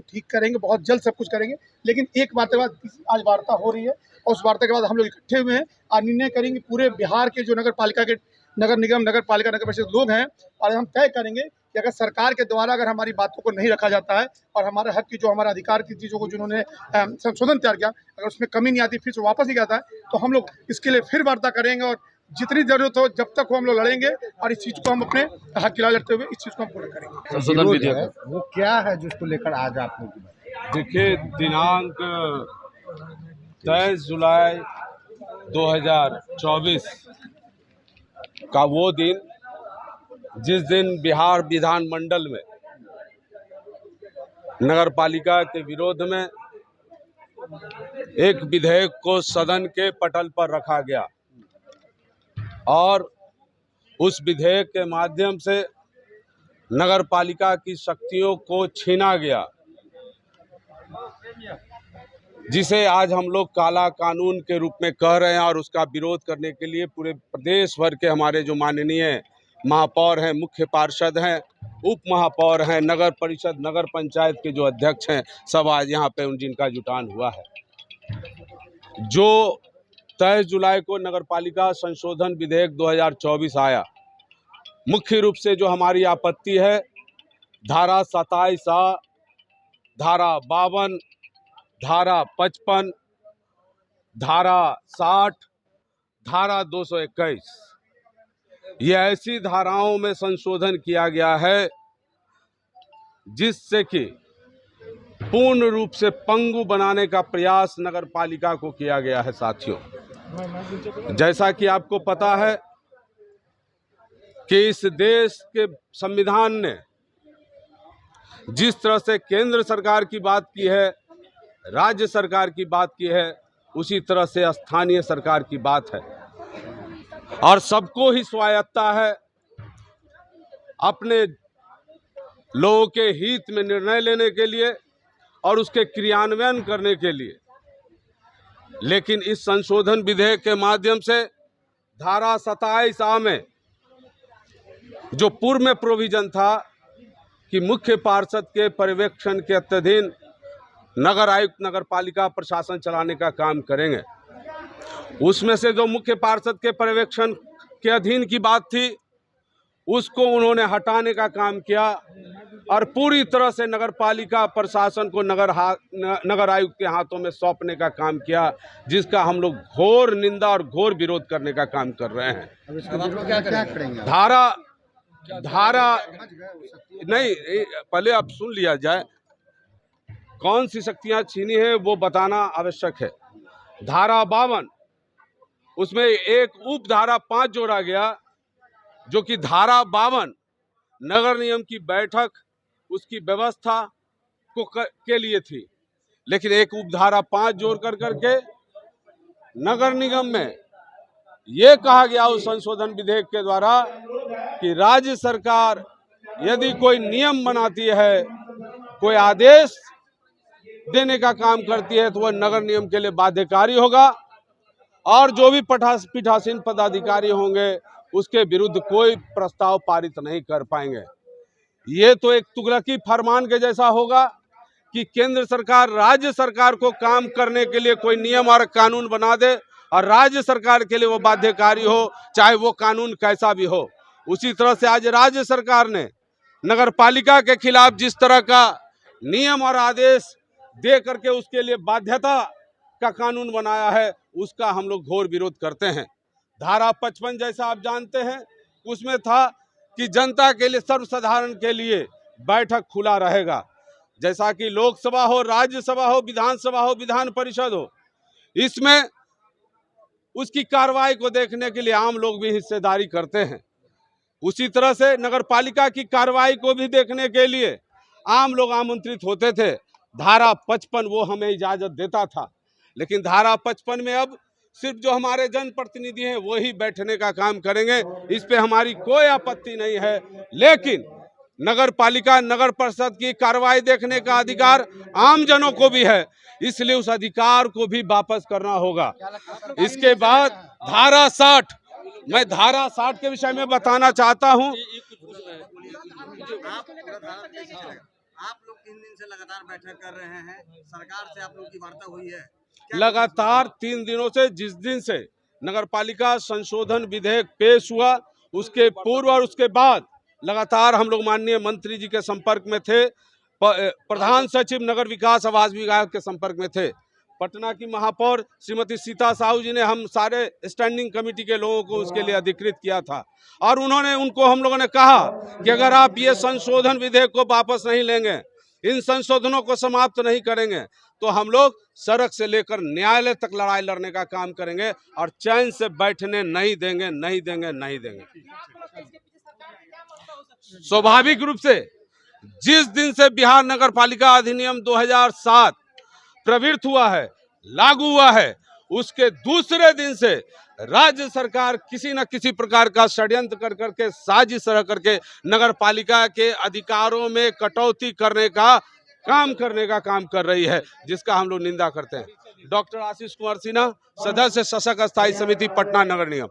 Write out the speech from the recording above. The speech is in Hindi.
ठीक करेंगे, बहुत जल्द सब कुछ करेंगे। लेकिन एक बात के बाद आज वार्ता हो रही है और उस वार्ता के बाद हम लोग इकट्ठे हुए हैं और निर्णय करेंगे। पूरे बिहार के जो नगर पालिका के नगर निगम, नगर पालिका, नगर परिषद लोग हैं और हम तय करेंगे कि अगर सरकार के द्वारा अगर हमारी बातों को नहीं रखा जाता है और हमारे हक की जो हमारा अधिकार की चीज़ों को जिन्होंने संशोधन तैयार किया, अगर उसमें कमी नहीं आती, फिर से वापस नहीं आता है, तो हम लोग इसके लिए फिर वार्ता करेंगे और जितनी जरूरत हो जब तक हो हम लोग लड़ेंगे और इस चीज़ को हम अपने हक की लड़ाई लड़ते हुए इस चीज़ को हम पूरा करेंगे। संशोधन विधेयक वो क्या है जिसको लेकर आज आप लोग? देखिए, दिनांक 23 जुलाई 2024 का वो दिन जिस दिन बिहार विधानमंडल में नगर पालिका के विरोध में एक विधेयक को सदन के पटल पर रखा गया और उस विधेयक के माध्यम से नगर पालिका की शक्तियों को छीना गया, जिसे आज हम लोग काला कानून के रूप में कह रहे हैं। और उसका विरोध करने के लिए पूरे प्रदेश भर के हमारे जो माननीय महापौर हैं, मुख्य पार्षद हैं, उप महापौर हैं, नगर परिषद, नगर पंचायत के जो अध्यक्ष हैं, सब आज यहाँ पे जिनका जुटान हुआ है। जो 23 जुलाई को नगर पालिका संशोधन विधेयक 2024 आया, मुख्य रूप से जो हमारी आपत्ति है धारा 27A, धारा 52, धारा 55, धारा 60, धारा 221, ये ऐसी धाराओं में संशोधन किया गया है जिससे कि पूर्ण रूप से पंगु बनाने का प्रयास नगर पालिका को किया गया है। साथियों, जैसा कि आपको पता है कि इस देश के संविधान ने जिस तरह से केंद्र सरकार की बात की है, राज्य सरकार की बात की है, उसी तरह से स्थानीय सरकार की बात है और सबको ही स्वायत्ता है अपने लोगों के हित में निर्णय लेने के लिए और उसके क्रियान्वयन करने के लिए। लेकिन इस संशोधन विधेयक के माध्यम से धारा 27A में जो पूर्व में प्रोविजन था कि मुख्य पार्षद के पर्यवेक्षण के अधीन नगर आयुक्त नगर पालिका प्रशासन चलाने का काम करेंगे, उसमें से जो मुख्य पार्षद के पर्यवेक्षण के अधीन की बात थी उसको उन्होंने हटाने का काम किया और पूरी तरह से नगर पालिका प्रशासन को नगर आयुक्त के हाथों में सौंपने का काम किया, जिसका हम लोग घोर निंदा और घोर विरोध करने का काम कर रहे हैं। क्या करेंगे? धारा नहीं, पहले आप सुन लिया जाए, कौन सी शक्तियां छीनी है वो बताना आवश्यक है। धारा 52, उसमें एक उप धारा 5 जोड़ा गया, जो कि धारा 52 नगर निगम की बैठक उसकी व्यवस्था को के लिए थी, लेकिन एक उप धारा 5 जोड़ करके नगर निगम में ये कहा गया उस संशोधन विधेयक के द्वारा कि राज्य सरकार यदि कोई नियम बनाती है, कोई आदेश देने का काम करती है, तो वह नगर निगम के लिए बाध्यकारी होगा और जो भी पीठासीन पदाधिकारी होंगे उसके विरुद्ध कोई प्रस्ताव पारित नहीं कर पाएंगे। ये तो एक तुगलकी फरमान के जैसा होगा कि केंद्र सरकार राज्य सरकार को काम करने के लिए कोई नियम और कानून बना दे और राज्य सरकार के लिए वो बाध्यकारी हो, चाहे वो कानून कैसा भी हो। उसी तरह से आज राज्य सरकार ने नगर पालिका के खिलाफ जिस तरह का नियम और आदेश दे करके उसके लिए बाध्यता का कानून बनाया है, उसका हम लोग घोर विरोध करते हैं। धारा 55 जैसा आप जानते हैं, उसमें था कि जनता के लिए, सर्वसाधारण के लिए बैठक खुला रहेगा, जैसा कि लोकसभा हो, राज्यसभा हो, विधानसभा हो, विधान परिषद हो, इसमें उसकी कार्रवाई को देखने के लिए आम लोग भी हिस्सेदारी करते हैं। उसी तरह से नगर पालिका की कार्रवाई को भी देखने के लिए आम लोग आमंत्रित होते थे। धारा 55 वो हमें इजाजत देता था, लेकिन धारा 55 में अब सिर्फ जो हमारे जनप्रतिनिधि हैं वो ही बैठने का काम करेंगे। इस पे हमारी कोई आपत्ति नहीं है, लेकिन नगर पालिका, नगर परिषद की कार्रवाई देखने का अधिकार आम जनों को भी है, इसलिए उस अधिकार को भी वापस करना होगा। इसके बाद धारा 60, मैं धारा 60 के विषय में बताना चाहता हूं। आप लोग 3 दिन से लगातार बैठक कर रहे हैं, सरकार से आप लोग की वार्ता हुई है? लगातार 3 दिनों से, जिस दिन से नगर पालिका संशोधन विधेयक पेश हुआ, उसके पूर्व और उसके बाद लगातार हम लोग माननीय मंत्री जी के संपर्क में थे, प्रधान सचिव नगर विकास आवास विभाग के संपर्क में थे, पटना की महापौर श्रीमती सीता साहू जी ने हम सारे स्टैंडिंग कमेटी के लोगों को उसके लिए अधिकृत किया था, और उनको हम लोगों ने कहा कि अगर आप ये संशोधन विधेयक को वापस नहीं लेंगे, इन संशोधनों को समाप्त नहीं करेंगे, तो हम लोग सड़क से लेकर न्यायालय तक लड़ाई लड़ने का काम करेंगे और चैन से बैठने नहीं देंगे, नहीं देंगे, नहीं देंगे। स्वाभाविक रूप से जिस दिन से बिहार नगर पालिका अधिनियम 2007 प्रवृत्त हुआ है, लागू हुआ है, उसके दूसरे दिन से राज्य सरकार किसी न किसी प्रकार का षड्यंत्र कर करके, साजिश करके नगर पालिका के अधिकारों में कटौती करने का काम कर रही है, जिसका हम लोग निंदा करते हैं। डॉक्टर आशीष कुमार सिन्हा, सदस्य शासक स्थायी समिति, पटना नगर निगम।